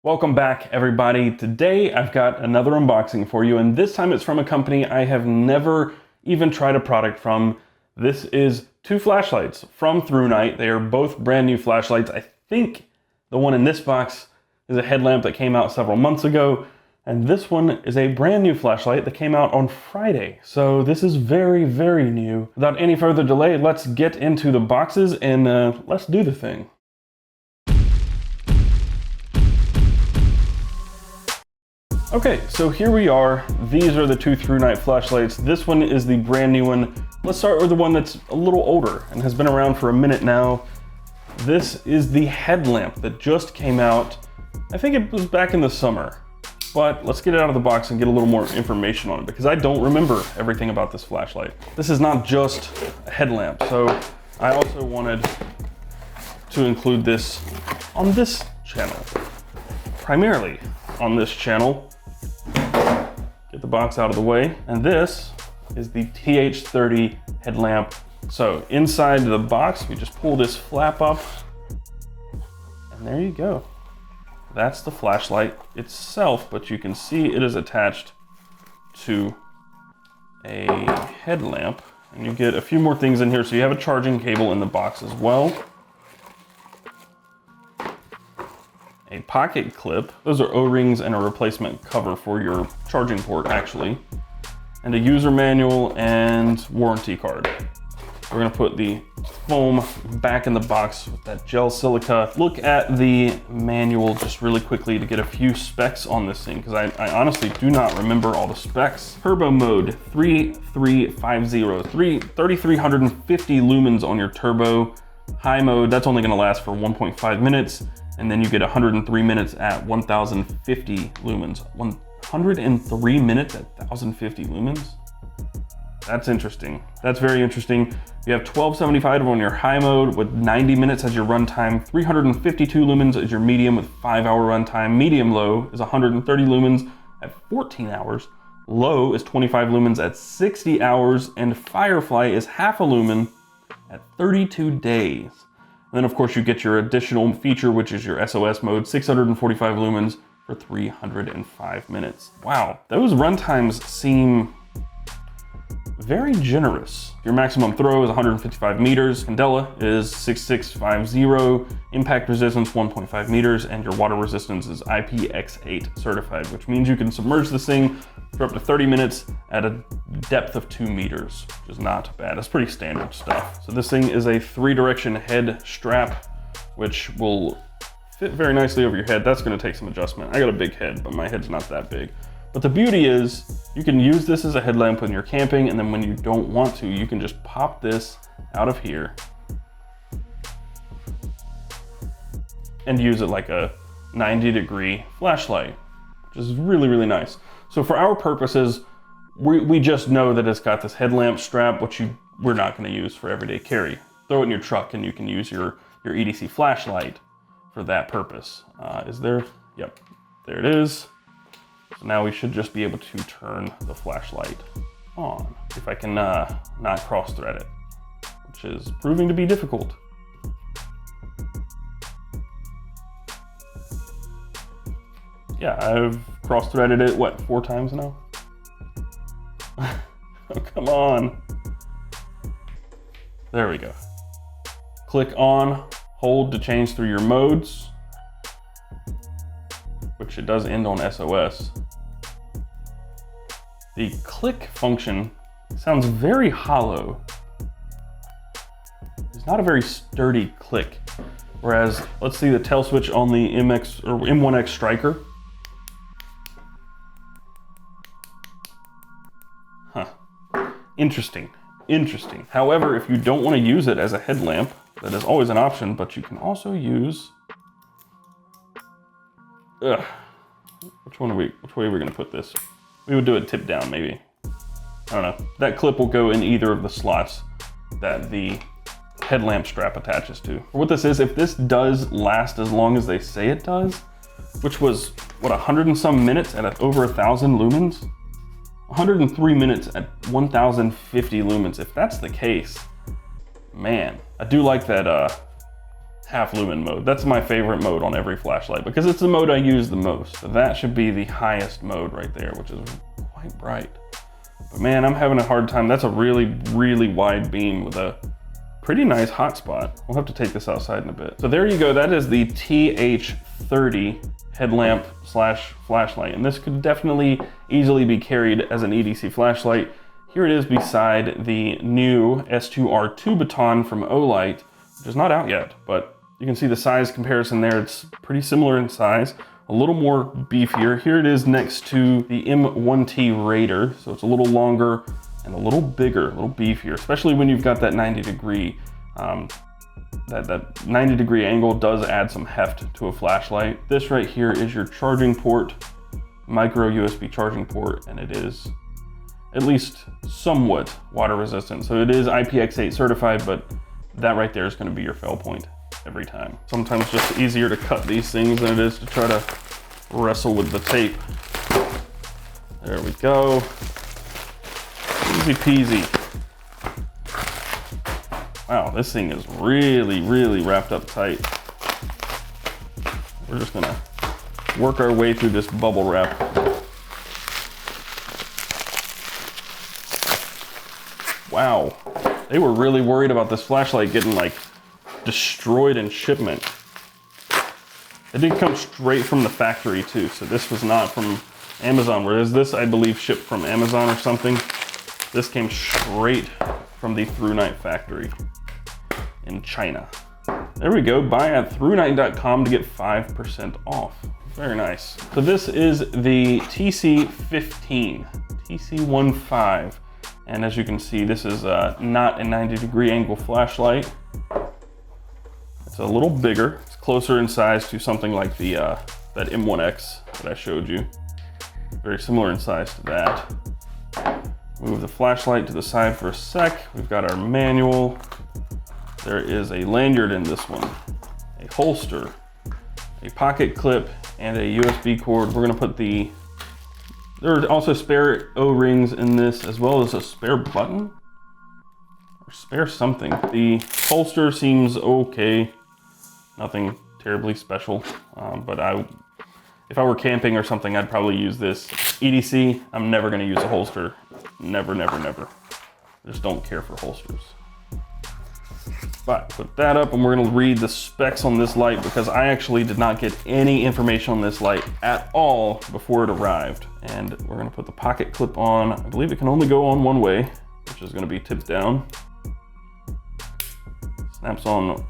Welcome back, everybody. Today I've got another unboxing for you, and this time it's from a company I have never even tried a product from. This is two flashlights from ThruNite. They are both brand new flashlights. I think the one in this box is a headlamp that came out several months ago, and this one is a brand new flashlight that came out on Friday. So this is very, very new. Without any further delay, let's get into the boxes and let's do the thing. Okay, so here we are. These are the two ThruNite flashlights. This one is the brand new one. Let's start with the one that's a little older and has been around for a minute now. This is the headlamp that just came out. I think it was back in the summer, but let's get it out of the box and get a little more information on it because I don't remember everything about this flashlight. This is not just a headlamp, so I also wanted to include this on this channel, primarily on this channel. Get the box out of the way. And this is the TH30 headlamp. So inside the box, we just pull this flap up and there you go. That's the flashlight itself, but you can see it is attached to a headlamp. And you get a few more things in here. So you have a charging cable in the box as well. A pocket clip. Those are O-rings and a replacement cover for your charging port, actually. And a user manual and warranty card. We're gonna put the foam back in the box with that gel silica. Look at the manual just really quickly to get a few specs on this thing, because I honestly do not remember all the specs. Turbo mode, 3350, 3350 lumens on your turbo. High mode, that's only gonna last for 1.5 minutes. And then you get 103 minutes at 1050 lumens. 103 minutes at 1050 lumens? That's interesting. That's very interesting. You have 1275 on your high mode with 90 minutes as your runtime. 352 lumens is your medium with 5-hour runtime. Medium low is 130 lumens at 14 hours. Low is 25 lumens at 60 hours. And Firefly is half a lumen at 32 days. And then of course you get your additional feature, which is your SOS mode, 645 lumens for 305 minutes. Wow, those runtimes seem very generous. Your maximum throw is 155 meters. Candela is 6650. Impact resistance 1.5 meters, and your water resistance is IPX8 certified, which means you can submerge this thing for up to 30 minutes at a depth of 2 meters, which is not bad. It's pretty standard stuff. So this thing is a 3-direction head strap, which will fit very nicely over your head. That's gonna take some adjustment. I got a big head, but my head's not that big. But the beauty is you can use this as a headlamp when you're camping, and then when you don't want to, you can just pop this out of here and use it like a 90-degree flashlight, which is really, really nice. So for our purposes, we just know that it's got this headlamp strap, which we're not gonna use for everyday carry. Throw it in your truck and you can use your EDC flashlight for that purpose. Is there? Yep, there it is. So now we should just be able to turn the flashlight on. If I can not cross-thread it, which is proving to be difficult. Yeah, I've cross-threaded it, what, 4 times now? Oh, come on. There we go. Click on, hold to change through your modes, which it does end on SOS. The click function sounds very hollow. It's not a very sturdy click. Whereas, let's see the tail switch on the MX or M1X Striker. Huh. Interesting. Interesting. However, if you don't want to use it as a headlamp, that is always an option, but you can also use... Which way are we gonna put this? We would do it tip down, maybe. I don't know. That clip will go in either of the slots that the headlamp strap attaches to. For what this is, if this does last as long as they say it does, which was, what, 100 and some minutes at over 1,000 lumens? 103 minutes at 1,050 lumens. If that's the case, man, I do like that half lumen mode. That's my favorite mode on every flashlight because it's the mode I use the most. So that should be the highest mode right there, which is quite bright. But man, I'm having a hard time. That's a really, really wide beam with a pretty nice hotspot. We'll have to take this outside in a bit. So there you go. That is the TH30 headlamp slash flashlight. And this could definitely easily be carried as an EDC flashlight. Here it is beside the new S2R2 baton from Olight, which is not out yet, but you can see the size comparison there. It's pretty similar in size, a little more beefier. Here it is next to the M1T Raider. So it's a little longer and a little bigger, a little beefier, especially when you've got that 90 degree, that 90 degree angle does add some heft to a flashlight. This right here is your charging port, micro USB charging port, and it is at least somewhat water resistant. So it is IPX8 certified, but that right there is gonna be your fail point every time. Sometimes just easier to cut these things than it is to try to wrestle with the tape. There we go. Easy peasy. Wow, this thing is really, really wrapped up tight. We're just gonna work our way through this bubble wrap. Wow, they were really worried about this flashlight getting like destroyed in shipment. It did come straight from the factory too, so this was not from Amazon, whereas this, I believe, shipped from Amazon or something. This came straight from the ThruNite factory in China. There we go, buy at ThruNite.com to get 5% off. Very nice. So this is the TC15, TC15. And as you can see, this is not a 90 degree angle flashlight. It's a little bigger. It's closer in size to something like the that M1X that I showed you. Very similar in size to that. Move the flashlight to the side for a sec. We've got our manual. There is a lanyard in this one, a holster, a pocket clip, and a USB cord. We're gonna put there are also spare O-rings in this, as well as a spare button, or spare something. The holster seems okay, nothing terribly special, but if I were camping or something, I'd probably use this. EDC, I'm never gonna use a holster. Never, never, never. I just don't care for holsters. But put that up and we're gonna read the specs on this light because I actually did not get any information on this light at all before it arrived. And we're gonna put the pocket clip on. I believe it can only go on one way, which is gonna be tipped down. Snaps on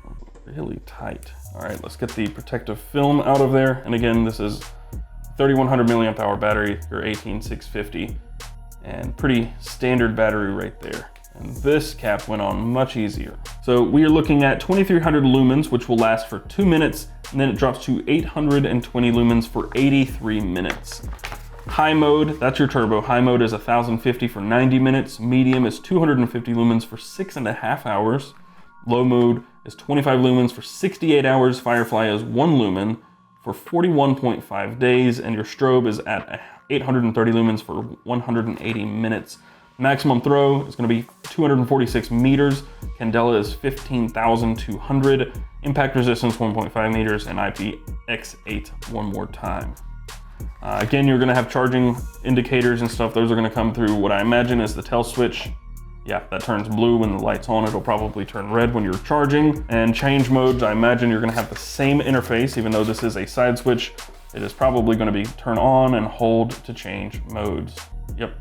really tight. All right, let's get the protective film out of there. And again, this is 3100 milliamp hour battery, your 18650, and pretty standard battery right there. And this cap went on much easier. So we are looking at 2300 lumens, which will last for 2 minutes, and then it drops to 820 lumens for 83 minutes. High mode, that's your turbo. High mode is 1050 for 90 minutes. Medium is 250 lumens for 6.5 hours. Low mode is 25 lumens for 68 hours. Firefly is 1 lumen for 41.5 days, and your strobe is at 830 lumens for 180 minutes. Maximum throw is going to be 246 meters. Candela is 15,200. Impact resistance 1.5 meters, and IPX8 one more time. Again, you're going to have charging indicators and stuff. Those are going to come through what I imagine is the tail switch. Yeah, that turns blue when the light's on. It'll probably turn red when you're charging. And change modes, I imagine you're going to have the same interface, even though this is a side switch. It is probably going to be turn on and hold to change modes. Yep.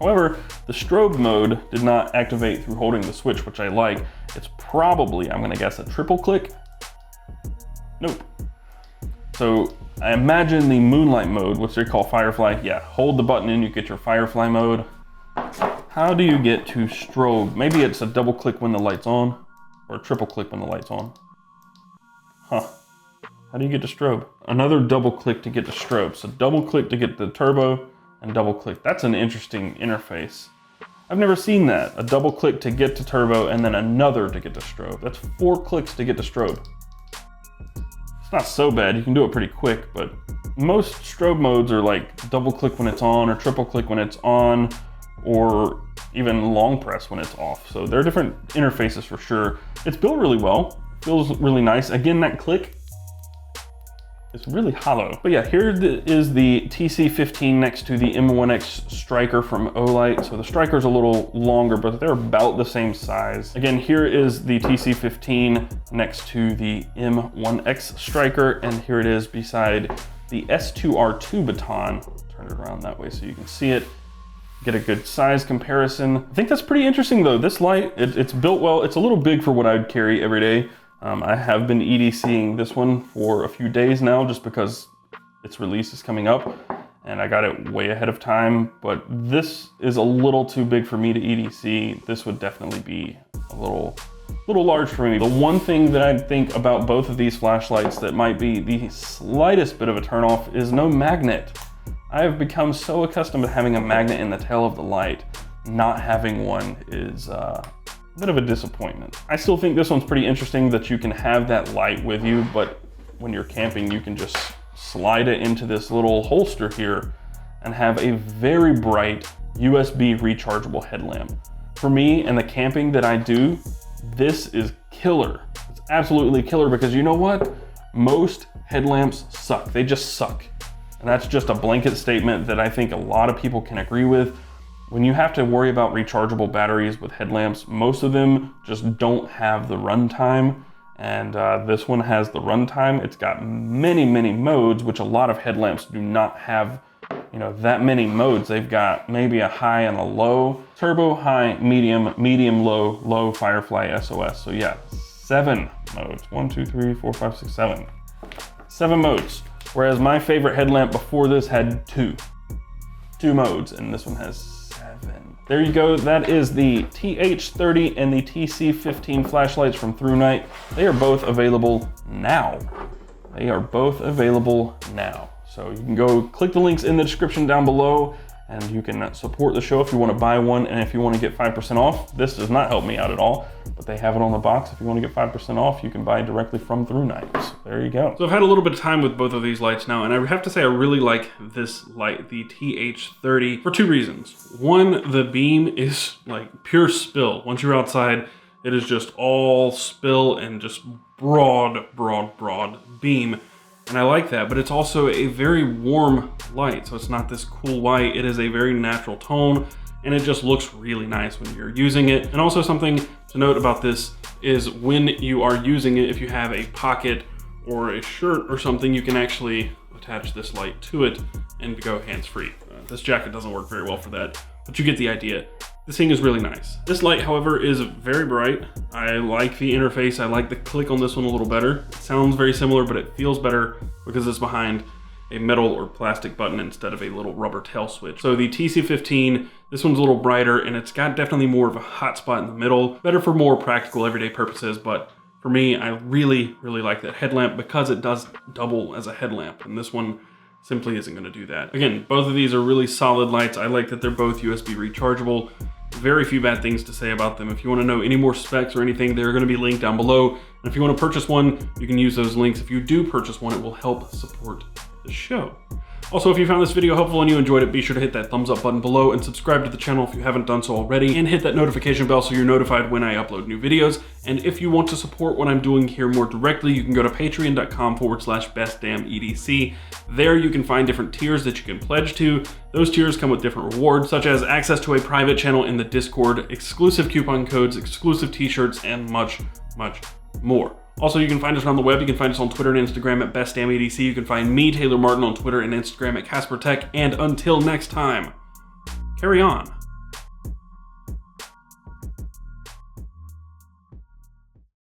However, the strobe mode did not activate through holding the switch, which I like. It's probably, I'm gonna guess, a triple click. Nope. So I imagine the moonlight mode, which they call Firefly, yeah, hold the button and you get your Firefly mode. How do you get to strobe? Maybe it's a double click when the light's on, or a triple click when the light's on. Huh. How do you get to strobe? Another double click to get to strobe. So double click to get the turbo, and double click. That's an interesting interface. I've never seen that. A double click to get to turbo and then another to get to strobe. That's 4 clicks to get to strobe. It's not so bad, you can do it pretty quick, but most strobe modes are like double click when it's on or triple click when it's on, or even long press when it's off. So there are different interfaces for sure. It's built really well Feels really nice. Again, that click is really hollow. But yeah, here is the TC15 next to the M1X Striker from Olight. So the Striker's a little longer, but they're about the same size. Again, here is the TC15 next to the M1X Striker, and here it is beside the S2R2 baton. Turn it around that way so you can see it. Get a good size comparison. I think that's pretty interesting though. This light, it's built well. It's a little big for what I would carry every day. I have been EDCing this one for a few days now just because its release is coming up and I got it way ahead of time, but this is a little too big for me to EDC. This would definitely be a little large for me. The one thing that I think about both of these flashlights that might be the slightest bit of a turnoff is no magnet. I have become so accustomed to having a magnet in the tail of the light. Not having one is a bit of a disappointment. I still think this one's pretty interesting that you can have that light with you, but when you're camping, you can just slide it into this little holster here and have a very bright USB rechargeable headlamp. For me and the camping that I do, this is killer. It's absolutely killer because you know what? Most headlamps suck. They just suck. And that's just a blanket statement that I think a lot of people can agree with. When you have to worry about rechargeable batteries with headlamps, most of them just don't have the runtime. And this one has the runtime. It's got many, many modes, which a lot of headlamps do not have, you know, that many modes. They've got maybe a high and a low, turbo, high, medium, medium, low, low, Firefly, SOS. So yeah, 7 modes. 1, 2, 3, 4, 5, 6, 7. 7 modes. Whereas my favorite headlamp before this had 2 modes, and this one has 7. There you go. That is the TH30 and the TC15 flashlights from ThruNite. They are both available now. They are both available now. So you can go click the links in the description down below and you can support the show if you want to buy one. And if you want to get 5% off, this does not help me out at all, but they have it on the box. If you want to get 5% off, you can buy directly from ThruNite. So there you go. So I've had a little bit of time with both of these lights now, and I have to say I really like this light, the TH30, for 2 reasons. One, the beam is like pure spill. Once you're outside, it is just all spill and just broad beam. And I like that, but it's also a very warm light. So it's not this cool white, it is a very natural tone, and it just looks really nice when you're using it. And also something to note about this is when you are using it, if you have a pocket or a shirt or something, you can actually attach this light to it and go hands-free. This jacket doesn't work very well for that, but you get the idea. This thing is really nice. This light, however, is very bright. I like the interface. I like the click on this one a little better. It sounds very similar, but it feels better because it's behind a metal or plastic button instead of a little rubber tail switch. So the TC15, this one's a little brighter and it's got definitely more of a hot spot in the middle. Better for more practical everyday purposes, but for me, I really like that headlamp because it does double as a headlamp, and this one simply isn't going to do that. Again, both of these are really solid lights. I like that they're both USB rechargeable. Very few bad things to say about them. If you want to know any more specs or anything, they're going to be linked down below. And if you want to purchase one, you can use those links. If you do purchase one, it will help support the show. Also, if you found this video helpful and you enjoyed it, be sure to hit that thumbs up button below and subscribe to the channel if you haven't done so already, and hit that notification bell so you're notified when I upload new videos. And if you want to support what I'm doing here more directly, you can go to patreon.com/bestdamnedc. There you can find different tiers that you can pledge to. Those tiers come with different rewards, such as access to a private channel in the Discord, exclusive coupon codes, exclusive t-shirts, and much more. Also, you can find us on the web. You can find us on Twitter and Instagram at bestdamnedc. You can find me, Taylor Martin, on Twitter and Instagram at CasperTech. And until next time, carry on.